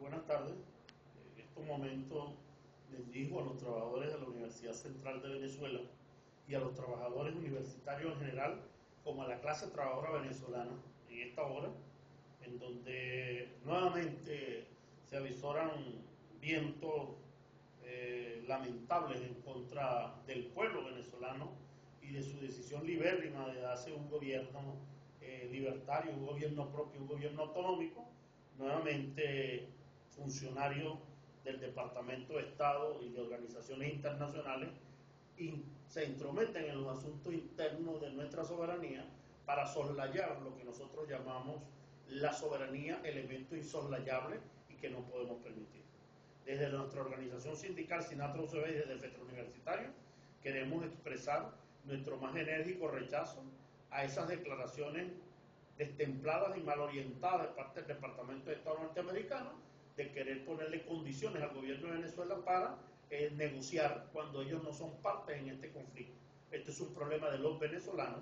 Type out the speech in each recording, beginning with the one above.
Buenas tardes. En estos momentos les digo a los trabajadores de la Universidad Central de Venezuela y a los trabajadores universitarios en general, como a la clase trabajadora venezolana, en esta hora, en donde nuevamente se avisoran vientos lamentables en contra del pueblo venezolano y de su decisión libérrima de darse un gobierno libertario, un gobierno propio, un gobierno autonómico. Nuevamente funcionarios del Departamento de Estado y de organizaciones internacionales se entrometen en los asuntos internos de nuestra soberanía para soslayar lo que nosotros llamamos la soberanía, elemento insoslayable y que no podemos permitir. Desde nuestra organización sindical Sinatra UCB y desde el Centro Universitario queremos expresar nuestro más enérgico rechazo a esas declaraciones destempladas y mal orientadas de parte del Departamento de Estado norteamericano de querer ponerle condiciones al gobierno de Venezuela para negociar cuando ellos no son partes en este conflicto. Este es un problema de los venezolanos,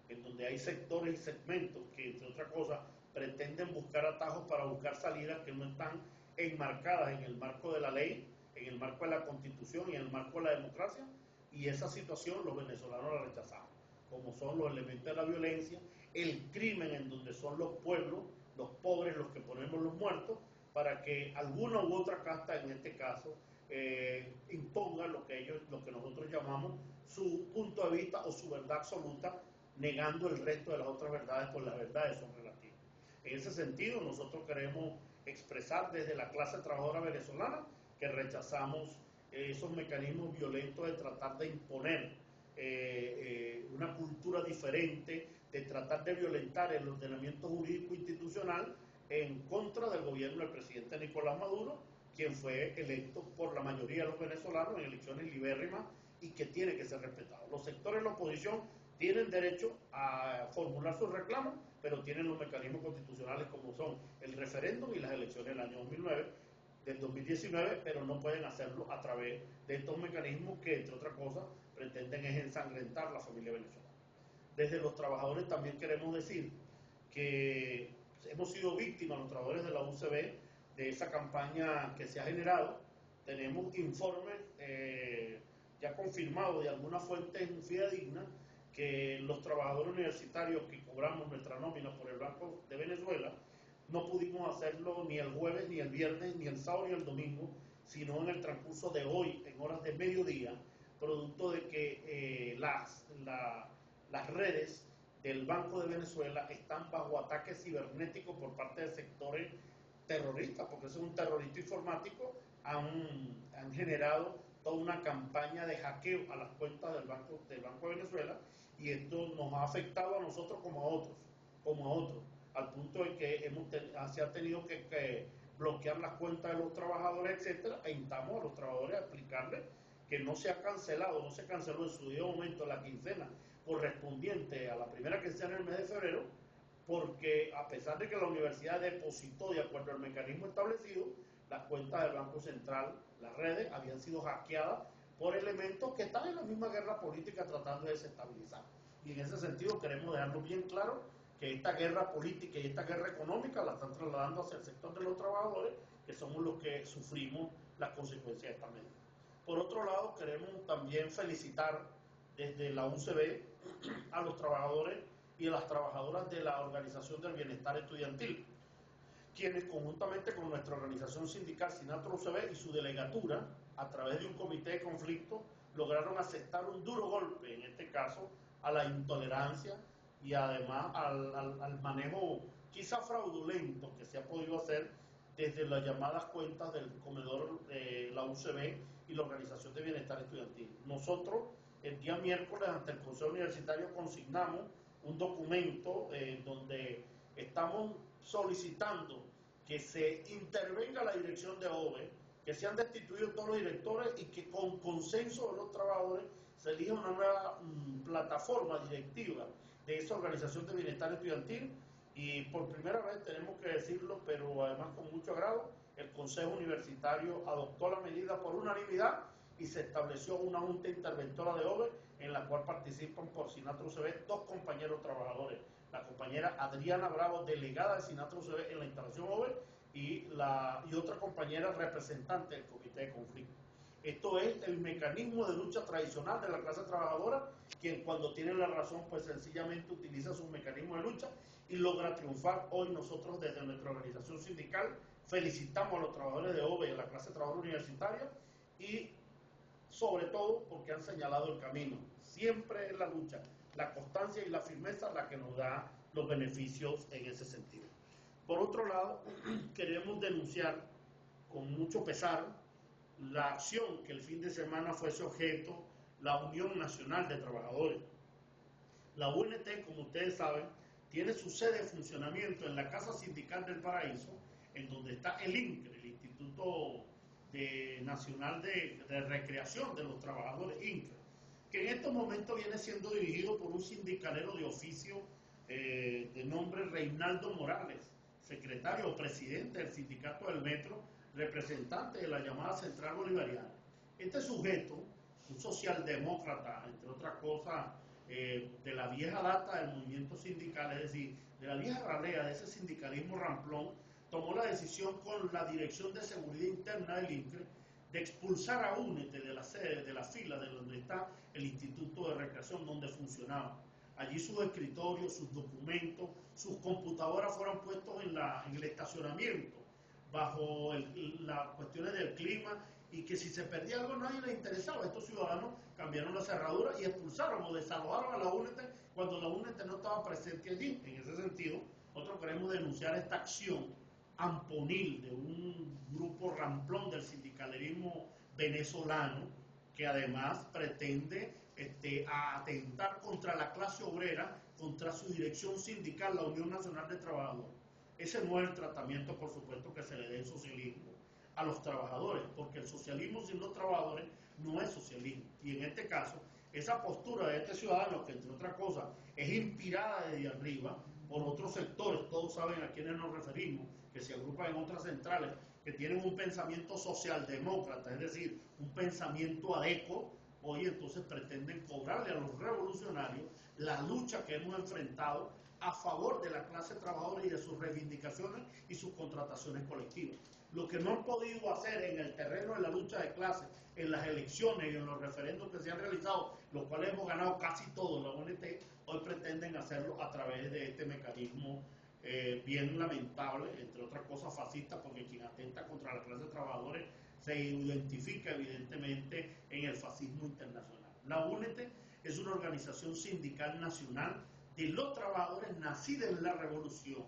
en donde hay sectores y segmentos que, entre otras cosas, pretenden buscar atajos para buscar salidas que no están enmarcadas en el marco de la ley, en el marco de la Constitución y en el marco de la democracia, y esa situación los venezolanos la rechazamos, como son los elementos de la violencia, el crimen en donde son los pueblos, los pobres, los que ponemos los muertos, para que alguna u otra casta, en este caso, imponga lo que nosotros llamamos su punto de vista o su verdad absoluta, negando el resto de las otras verdades, pues las verdades son relativas. En ese sentido, nosotros queremos expresar desde la clase trabajadora venezolana que rechazamos esos mecanismos violentos de tratar de imponer una cultura diferente, de tratar de violentar el ordenamiento jurídico institucional en contra del gobierno del presidente Nicolás Maduro, quien fue electo por la mayoría de los venezolanos en elecciones libérrimas y que tiene que ser respetado. Los sectores de la oposición tienen derecho a formular sus reclamos, pero tienen los mecanismos constitucionales como son el referéndum y las elecciones del año 2019, pero no pueden hacerlo a través de estos mecanismos que, entre otras cosas, pretenden es ensangrentar la familia venezolana. Desde los trabajadores también queremos decir que hemos sido víctimas, los trabajadores de la UCB, de esa campaña que se ha generado. Tenemos informes ya confirmados de alguna fuente fidedigna que los trabajadores universitarios que cobramos nuestra nómina por el Banco de Venezuela no pudimos hacerlo ni el jueves, ni el viernes, ni el sábado, ni el domingo, sino en el transcurso de hoy, en horas de mediodía, producto de que las redes del Banco de Venezuela están bajo ataque cibernético por parte de sectores terroristas, porque es un terrorista informático, han generado toda una campaña de hackeo a las cuentas del Banco de Venezuela, y esto nos ha afectado a nosotros como a otros, al punto de que se ha tenido que bloquear las cuentas de los trabajadores, etcétera, e instamos a los trabajadores a explicarles que no se canceló en su debido momento la quincena correspondiente a la primera quincena del mes de febrero, porque a pesar de que la universidad depositó de acuerdo al mecanismo establecido, las cuentas del Banco Central, las redes, habían sido hackeadas por elementos que están en la misma guerra política tratando de desestabilizar. Y en ese sentido queremos dejarlo bien claro que esta guerra política y esta guerra económica la están trasladando hacia el sector de los trabajadores, que somos los que sufrimos las consecuencias de esta medida. Por otro lado, queremos también felicitar desde la UCB a los trabajadores y a las trabajadoras de la Organización del Bienestar Estudiantil, quienes conjuntamente con nuestra organización sindical Sinatra UCB y su delegatura, a través de un comité de conflicto, lograron aceptar un duro golpe, en este caso, a la intolerancia y además al manejo quizá fraudulento que se ha podido hacer desde las llamadas cuentas del comedor de la UCB y la Organización de Bienestar Estudiantil. Nosotros, el día miércoles, ante el Consejo Universitario, consignamos un documento donde estamos solicitando que se intervenga la dirección de OVE, que sean destituidos todos los directores y que con consenso de los trabajadores se elija una nueva plataforma directiva de esa Organización de Bienestar Estudiantil. Y por primera vez, tenemos que decirlo, pero además con mucho agrado, el Consejo Universitario adoptó la medida por unanimidad y se estableció una junta interventora de OVE en la cual participan por Sinatra UCB dos compañeros trabajadores, la compañera Adriana Bravo, delegada de Sinatra UCB en la instalación OVE, y otra compañera representante del Comité de Conflicto. Esto es el mecanismo de lucha tradicional de la clase trabajadora, quien cuando tiene la razón, pues sencillamente utiliza su mecanismo de lucha y logra triunfar. Hoy nosotros desde nuestra organización sindical felicitamos a los trabajadores de OVE y a la clase trabajadora universitaria, y sobre todo porque han señalado el camino. Siempre es la lucha, la constancia y la firmeza la que nos da los beneficios en ese sentido. Por otro lado, queremos denunciar con mucho pesar la acción que el fin de semana fuese objeto la Unión Nacional de Trabajadores. La UNT, como ustedes saben, tiene su sede de funcionamiento en la Casa Sindical del Paraíso, en donde está el INCRE, el Instituto Nacional de Recreación de los Trabajadores, INCRE, que en estos momentos viene siendo dirigido por un sindicalero de oficio de nombre Reinaldo Morales, secretario o presidente del Sindicato del Metro, representante de la llamada Central Bolivariana. Este sujeto, un socialdemócrata, entre otras cosas, de la vieja data del movimiento sindical, es decir, de la vieja ralea de ese sindicalismo ramplón, tomó la decisión con la Dirección de Seguridad Interna del INCRE de expulsar a UNETE de la sede, de la fila de donde está el Instituto de Recreación, donde funcionaba. Allí sus escritorios, sus documentos, sus computadoras fueron puestos en el estacionamiento, bajo las cuestiones del clima, y que si se perdía algo nadie le interesaba. Estos ciudadanos cambiaron la cerradura y expulsaron o desalojaron a la UNET cuando la UNET no estaba presente allí. En ese sentido, nosotros queremos denunciar esta acción amponil de un grupo ramplón del sindicalismo venezolano, que además pretende atentar contra la clase obrera, contra su dirección sindical, la Unión Nacional de Trabajadores. Ese no es el tratamiento, por supuesto, que se le dé el socialismo a los trabajadores, porque el socialismo sin los trabajadores no es socialismo. Y en este caso, esa postura de este ciudadano, que entre otras cosas es inspirada desde arriba por otros sectores, todos saben a quiénes nos referimos, que se agrupan en otras centrales, que tienen un pensamiento socialdemócrata, es decir, un pensamiento adecuado, hoy entonces pretenden cobrarle a los revolucionarios la lucha que hemos enfrentado a favor de la clase trabajadora y de sus reivindicaciones y sus contrataciones colectivas. Lo que no han podido hacer en el terreno de la lucha de clases, en las elecciones y en los referendos que se han realizado, los cuales hemos ganado casi todos, la UNT, hoy pretenden hacerlo a través de este mecanismo bien lamentable, entre otras cosas fascista, porque quien atenta contra la clase de trabajadores se identifica evidentemente en el fascismo internacional. La UNT es una organización sindical nacional de los trabajadores nacida en la revolución.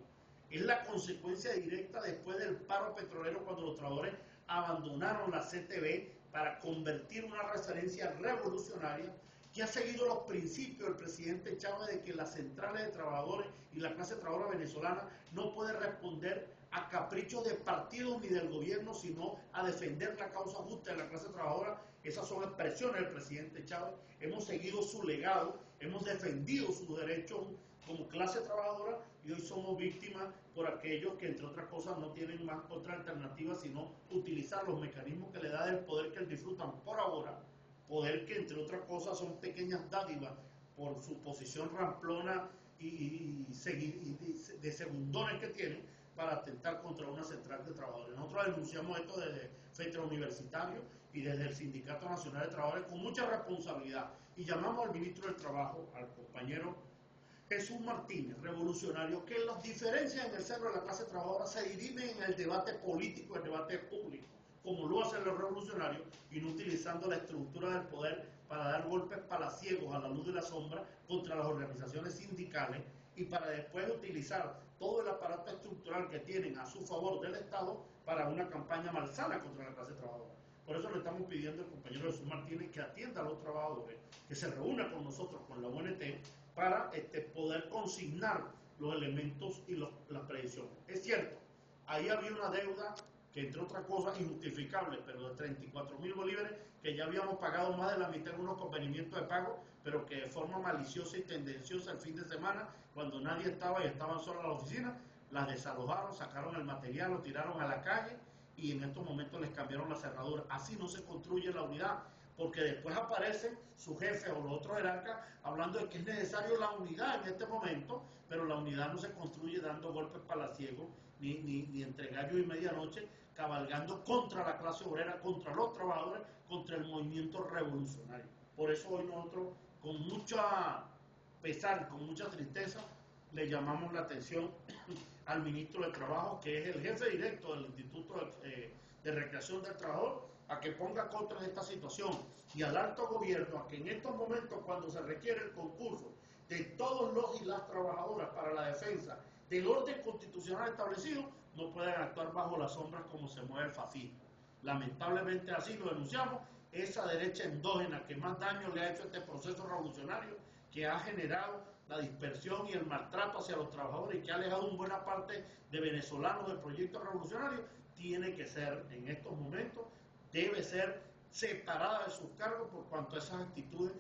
Es la consecuencia directa después del paro petrolero, cuando los trabajadores abandonaron la CTV para convertir una referencia revolucionaria que ha seguido los principios del presidente Chávez de que las centrales de trabajadores y la clase trabajadora venezolana no puede responder a caprichos de partidos ni del gobierno, sino a defender la causa justa de la clase trabajadora. Esas son expresiones del presidente Chávez. Hemos seguido su legado, hemos defendido sus derechos como clase trabajadora, y hoy somos víctimas por aquellos que, entre otras cosas, no tienen más otra alternativa sino utilizar los mecanismos que le da el poder que disfrutan por ahora, poder que, entre otras cosas, son pequeñas dádivas por su posición ramplona y de segundones que tienen para atentar contra una central de trabajadores. Nosotros denunciamos esto desde FETRA Universitario y desde el Sindicato Nacional de Trabajadores con mucha responsabilidad, y llamamos al ministro del Trabajo, al compañero Jesús Martínez, revolucionario, que las diferencias en el seno de la clase trabajadora se dirimen en el debate político, el debate público, como lo hacen los revolucionarios, y no utilizando la estructura del poder para dar golpes palaciegos a la luz de la sombra contra las organizaciones sindicales, y para después utilizar todo el aparato estructural que tienen a su favor del Estado para una campaña malsana contra la clase trabajadora. Por eso le estamos pidiendo al compañero Jesús Martínez que atienda a los trabajadores, que se reúna con nosotros, con la UNT, para poder consignar los elementos y las predicciones. Es cierto, ahí había una deuda que, entre otras cosas, injustificable, pero de 34.000 bolívares, que ya habíamos pagado más de la mitad en unos convenimientos de pago, pero que de forma maliciosa y tendenciosa el fin de semana, cuando nadie estaba y estaban solas las oficinas, las desalojaron, sacaron el material, lo tiraron a la calle, y en estos momentos les cambiaron la cerradura. Así no se construye la unidad, porque después aparecen su jefe o los otros jerarcas hablando de que es necesario la unidad en este momento, pero la unidad no se construye dando golpes palaciegos, ni entre gallo y medianoche, cabalgando contra la clase obrera, contra los trabajadores, contra el movimiento revolucionario. Por eso hoy nosotros, con mucha pesar, con mucha tristeza, le llamamos la atención al ministro de Trabajo, que es el jefe directo del Instituto de Recreación del Trabajador, a que ponga contra de esta situación, y al alto gobierno a que en estos momentos, cuando se requiere el concurso de todos los y las trabajadoras para la defensa del orden constitucional establecido, no puedan actuar bajo las sombras como se mueve el fascismo. Lamentablemente así lo denunciamos, esa derecha endógena que más daño le ha hecho a este proceso revolucionario, que ha generado la dispersión y el maltrato hacia los trabajadores y que ha alejado una buena parte de venezolanos del proyecto revolucionario, tiene que ser, en estos momentos, debe ser separada de sus cargos por cuanto esas actitudes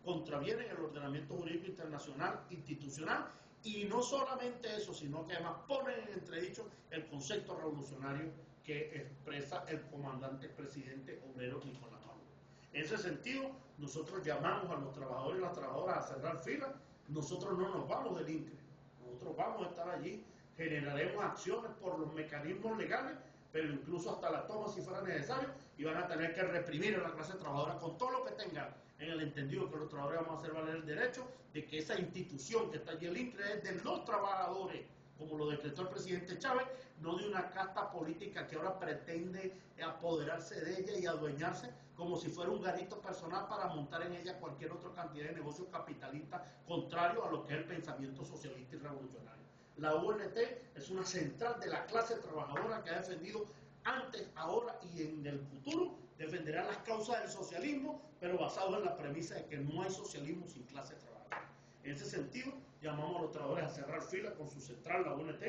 contravienen el ordenamiento jurídico internacional, institucional, y no solamente eso, sino que además ponen en entredicho el concepto revolucionario que expresa el comandante presidente obrero Nicolás Maduro. En ese sentido, nosotros llamamos a los trabajadores y las trabajadoras a cerrar filas. Nosotros no nos vamos del INCRE, nosotros vamos a estar allí, generaremos acciones por los mecanismos legales, pero incluso hasta la toma si fuera necesario, y van a tener que reprimir a la clase trabajadora con todo lo que tengan, en el entendido que los trabajadores vamos a hacer valer el derecho de que esa institución que está allí, el INCRE, es de los trabajadores, como lo decretó el presidente Chávez, no de una casta política que ahora pretende apoderarse de ella y adueñarse como si fuera un garito personal para montar en ella cualquier otra cantidad de negocios capitalistas contrario a lo que es el pensamiento socialista y revolucionario. La UNT es una central de la clase trabajadora que ha defendido antes, ahora y en el futuro, defenderá las causas del socialismo, pero basado en la premisa de que no hay socialismo sin clase trabajadora. En ese sentido, llamamos a los trabajadores a cerrar fila con su central, la UNT,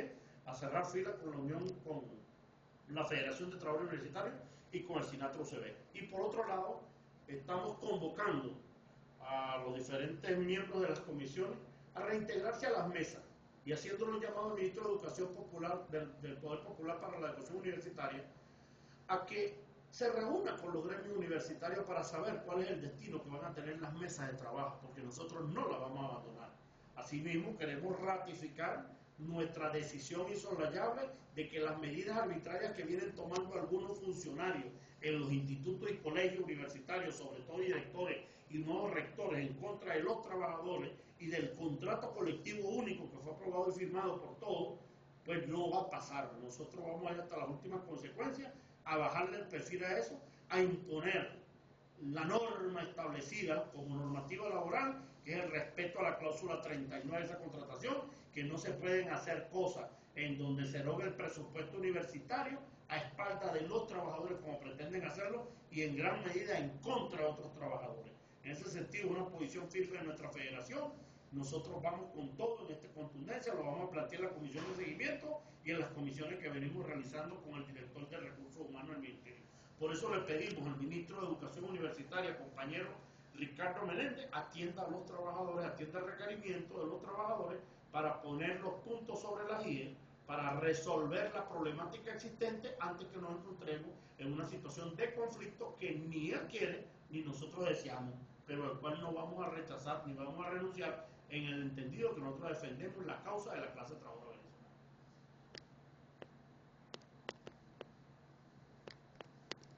a cerrar fila con la Unión, con la Federación de Trabajadores Universitarios y con el Sinatra UCB. Y por otro lado, estamos convocando a los diferentes miembros de las comisiones a reintegrarse a las mesas y haciéndolo un llamado al ministro de Educación Popular, del Poder Popular para la Educación Universitaria, a que se reúna con los gremios universitarios para saber cuál es el destino que van a tener las mesas de trabajo, porque nosotros no las vamos a abandonar. Asimismo, queremos ratificar nuestra decisión insoslayable de que las medidas arbitrarias que vienen tomando algunos funcionarios en los institutos y colegios universitarios, sobre todo directores y nuevos rectores, en contra de los trabajadores y del contrato colectivo único que fue aprobado y firmado por todos, pues no va a pasar. Nosotros vamos a ir hasta las últimas consecuencias, a bajarle el perfil a eso, a imponer la norma establecida como normativa laboral, que es el respeto a la cláusula 39 de esa contratación, que no se pueden hacer cosas en donde se erogue el presupuesto universitario a espaldas de los trabajadores como pretenden hacerlo y en gran medida en contra de otros trabajadores. En ese sentido, una posición firme de nuestra federación. Nosotros vamos con todo en esta contundencia, lo vamos a plantear en la comisión de seguimiento y en las comisiones que venimos realizando con el director de Recursos Humanos del Ministerio. Por eso le pedimos al ministro de Educación Universitaria, compañero Ricardo Meléndez, atienda a los trabajadores, atienda el requerimiento de los trabajadores para poner los puntos sobre las IE, para resolver la problemática existente antes que nos encontremos en una situación de conflicto que ni él quiere ni nosotros deseamos, pero al cual no vamos a rechazar ni vamos a renunciar en el entendido que nosotros defendemos la causa de la clase trabajadora.